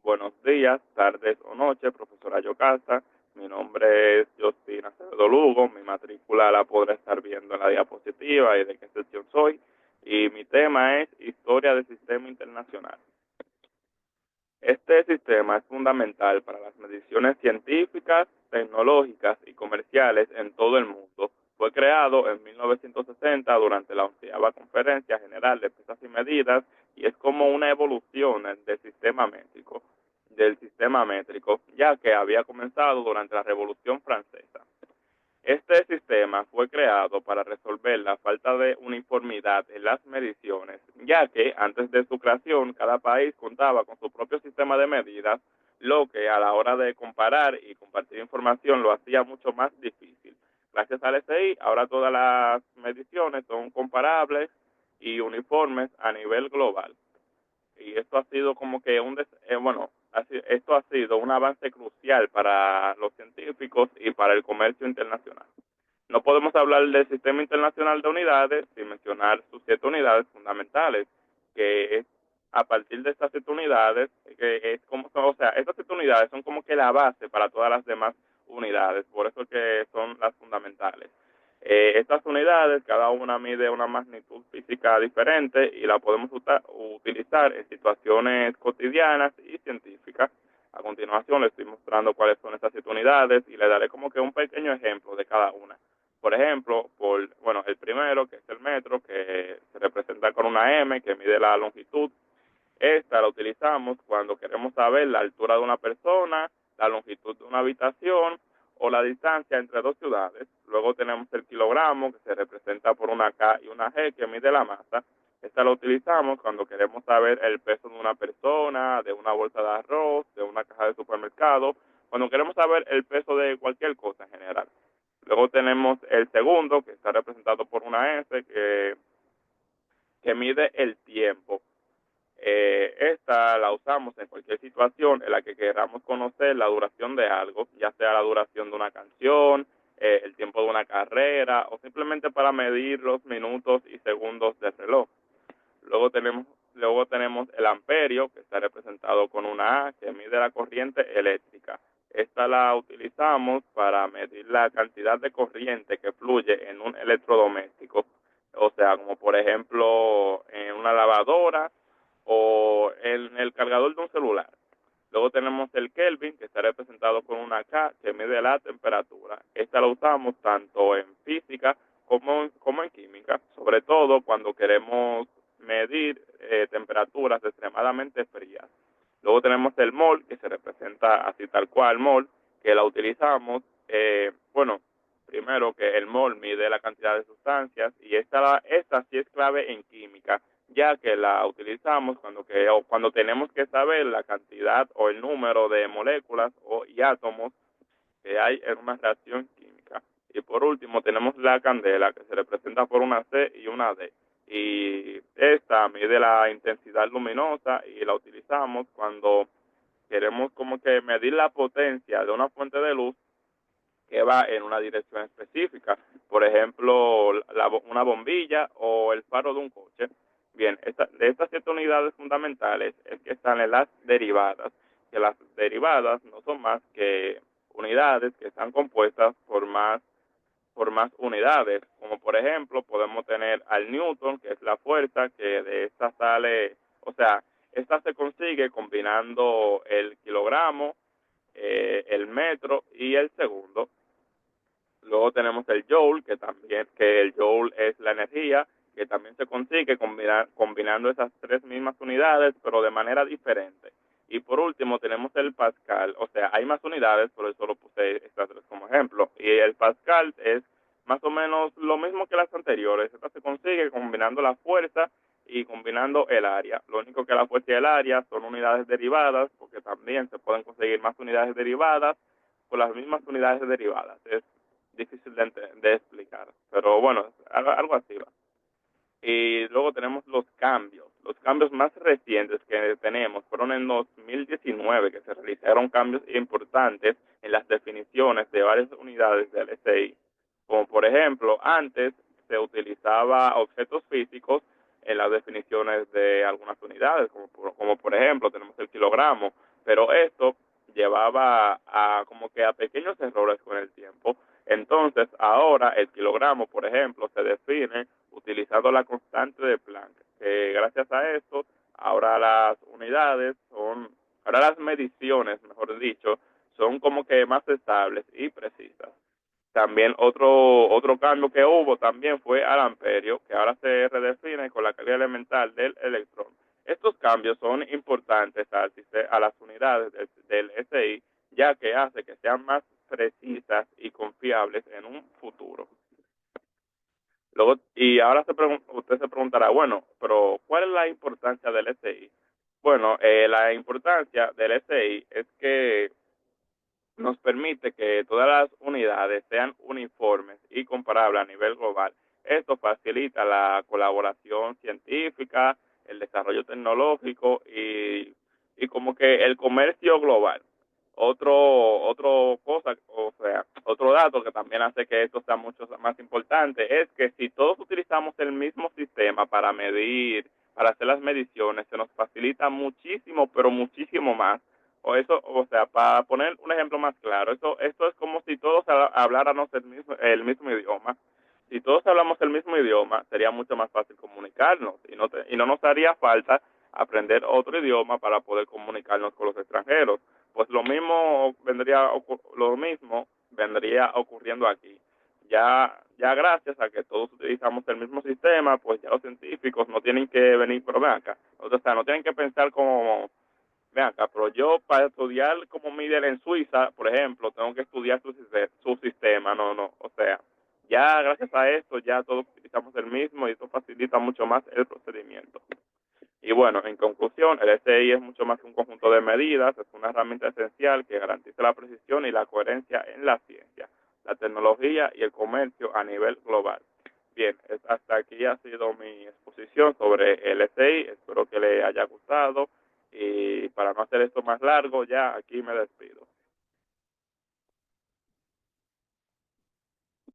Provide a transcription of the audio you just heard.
buenos días, tardes o noches, profesora Yocasta. Mi nombre es Justin Acevedo Lugo, mi matrícula la podrá estar viendo en la diapositiva y de qué sección soy. Y mi tema es Historia del Sistema Internacional. Este sistema es fundamental para las mediciones científicas, tecnológicas y comerciales en todo el mundo. Fue creado en 1960 durante la 11ª Conferencia General de Pesas y Medidas y es como una evolución del sistema métrico, ya que había comenzado durante la Revolución Francesa. Este sistema fue creado para resolver la falta de uniformidad en las mediciones, ya que antes de su creación cada país contaba con su propio sistema de medidas, lo que a la hora de comparar y compartir información lo hacía mucho más difícil. Gracias al SI, ahora todas las mediciones son comparables y uniformes a nivel global. Y esto ha sido como que esto ha sido un avance crucial para los científicos y para el comercio internacional. No podemos hablar del sistema internacional de unidades sin mencionar sus 7 unidades fundamentales, que es a partir de estas 7 unidades, que es como, o sea, estas 7 unidades son como que la base para todas las demás unidades, por eso que son las fundamentales. Estas unidades, cada una mide una magnitud física diferente y la podemos utilizar en situaciones cotidianas y científicas. A continuación les estoy mostrando cuáles son estas 7 unidades y le daré como que un pequeño ejemplo de cada una. Por ejemplo, el primero, que es el metro, que se representa con una M, que mide la longitud. Esta la utilizamos cuando queremos saber la altura de una persona, la longitud de una habitación o la distancia entre dos ciudades. Luego tenemos el kilogramo, que se representa por una K y una G, que mide la masa. Esta la utilizamos cuando queremos saber el peso de una persona, de una bolsa de arroz, de una caja de supermercado, cuando queremos saber el peso de cualquier cosa en general. Luego tenemos el segundo, que está representado por una S, que mide el tiempo. Esta la usamos en cualquier situación en la que queramos conocer la duración de algo, ya sea la duración de una canción, el tiempo de una carrera o simplemente para medir los minutos y segundos del reloj. Luego tenemos el amperio, que está representado con una A, que mide la corriente eléctrica. Esta la utilizamos para medir la cantidad de corriente que fluye en un electrodoméstico, o sea, como por ejemplo en una lavadora o en el cargador de un celular. Luego tenemos el Kelvin, que está representado con una K, que mide la temperatura. Esta la usamos tanto en física como en química, sobre todo cuando queremos medir temperaturas extremadamente frías. Luego tenemos el mol, que se representa así tal cual, mol, que la utilizamos, primero que el mol mide la cantidad de sustancias y esta sí es clave en química, ya que la utilizamos cuando tenemos que saber la cantidad o el número de moléculas y átomos que hay en una reacción química. Y por último tenemos la candela, que se representa por una C y una D. Y esta mide la intensidad luminosa y la utilizamos cuando queremos como que medir la potencia de una fuente de luz que va en una dirección específica. Por ejemplo, una bombilla o el faro de un coche. Bien, de estas 7 unidades fundamentales es que están las derivadas, que las derivadas no son más que unidades que están compuestas por más unidades, como por ejemplo podemos tener al Newton, que es la fuerza, que de esta sale, o sea, esta se consigue combinando el kilogramo, el metro y el segundo. Luego tenemos el joule, que el joule es la energía, que también se consigue combinando esas 3 mismas unidades, pero de manera diferente. Y por último tenemos el pascal, o sea, hay más unidades, pero solo puse estas 3 como ejemplo. Y el pascal es más o menos lo mismo que las anteriores. Esta se consigue combinando la fuerza y combinando el área. Lo único que la fuerza y el área son unidades derivadas, porque también se pueden conseguir más unidades derivadas con las mismas unidades derivadas. Es difícil de explicar, pero bueno, algo así va. Y luego tenemos los cambios. Los cambios más recientes que tenemos fueron en 2019, que se realizaron cambios importantes en las definiciones de varias unidades del SI. Como por ejemplo, antes se utilizaba objetos físicos en las definiciones de algunas unidades, como por ejemplo tenemos el kilogramo, pero esto llevaba a como que a pequeños errores con el tiempo. Entonces, ahora el kilogramo, por ejemplo, se define utilizando la constante de Planck, que gracias a esto, ahora las unidades son, ahora las mediciones, mejor dicho, son como que más estables y precisas. También otro cambio que hubo también fue al amperio, que ahora se redefine con la calidad elemental del electrón. Estos cambios son importantes a las unidades del SI, ya que hace que sean más precisas y confiables en un futuro. Luego, y ahora usted se preguntará, bueno, pero ¿cuál es la importancia del SI? Bueno, la importancia del SI es que nos permite que todas las unidades sean uniformes y comparables a nivel global. Esto facilita la colaboración científica, el desarrollo tecnológico y como que el comercio global. Otro cosa, o sea, otro dato que también hace que esto sea mucho más importante es que si todos utilizamos el mismo sistema para medir, para hacer las mediciones, se nos facilita muchísimo, pero muchísimo más o sea, para poner un ejemplo más claro, esto es como si todos habláramos el mismo idioma. Si todos hablamos el mismo idioma, sería mucho más fácil comunicarnos y no nos haría falta aprender otro idioma para poder comunicarnos con los extranjeros. Pues lo mismo vendría ocurriendo aquí. Ya gracias a que todos utilizamos el mismo sistema, pues ya los científicos no tienen que venir, pero ven acá, o sea, no tienen que pensar como ven acá, pero yo para estudiar como Middle en Suiza, por ejemplo, tengo que estudiar su sistema, no, o sea, ya gracias a esto ya todos utilizamos el mismo y esto facilita mucho más el procedimiento. Y bueno, en conclusión, el SI es mucho más que un conjunto de medidas, es una herramienta esencial que garantiza la precisión y la coherencia en la ciencia, la tecnología y el comercio a nivel global. Bien, hasta aquí ha sido mi exposición sobre el SI, espero que le haya gustado y para no hacer esto más largo, ya aquí me despido.